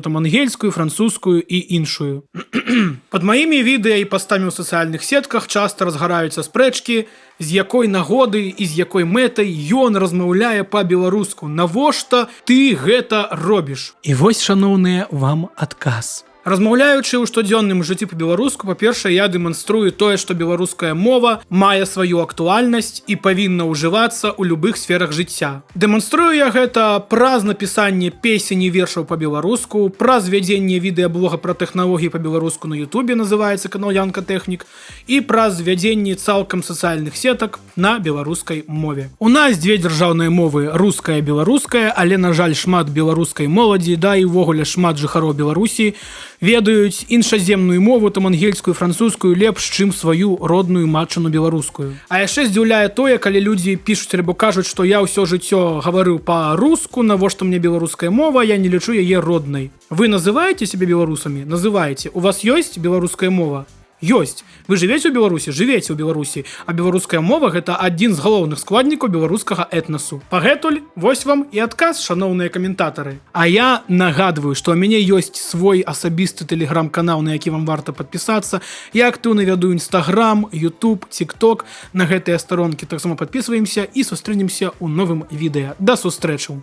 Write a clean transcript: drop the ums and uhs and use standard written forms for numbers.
там ангельскую, французскую і іншую. Пад маімі відэа і пастамі ў сацыяльных сетках часта разгараюцца спрэчкі, з якой нагоды і з якой мэтай ён размаўляе па-беларуску. Навошта ты гэта робіш? І вось, шаноўныя, вам адказ. Размаўляючы ў штодзённым жыцці па-беларуску, па-першае, я дэманструю тое, што беларуская мова мае сваю актуальнасць і павінна ўжывацца ў любых сферах жыцця. Дэманструю я гэта праз напісанне песень і вершаў па-беларуску, праз вядзенне відэаблога пра тэхналогіі па-беларуску на Ютубе, называецца канал Янка Тэхнік, і праз вядзенне цалкам сацыяльных сетак на беларускай мове. У нас дзве дзяржаўныя мовы, руская і беларуская, але, на жаль, шмат беларускай моладзі, да і ўвогуле шмат жыхароў Беларусі ведаюць іншаземную мову, там ангельскую, французскую лепш, чым сваю родную матчыну беларускую. А яшчэ здзіўляе тое, калі людзі пішуць альбо кажуць, што я ўсё жыццё гаварыў па-руску, навошта мне беларуская мова, я не лічу яе роднай. Вы называеце сябе беларусамі? Называеце. У вас ёсць беларуская мова? Ёсць. Вы жывеце ў Беларусі? Жывеце ў Беларусі. А беларуская мова – гэта адзін з галоўных складнікаў беларускага этнасу. Пагэтуль, вось вам і адказ, шаноўныя каментатары. А я нагадваю, што ў мяне ёсць свой асабісты тэлеграм-канал, на які вам варта падпісацца. Я актыўна вяду Інстаграм, Ютуб, Тік-Ток. На гэтыя старонкі таксама падпісваемся і сустрэнемся ў новым відэа. Да сустрэчаў!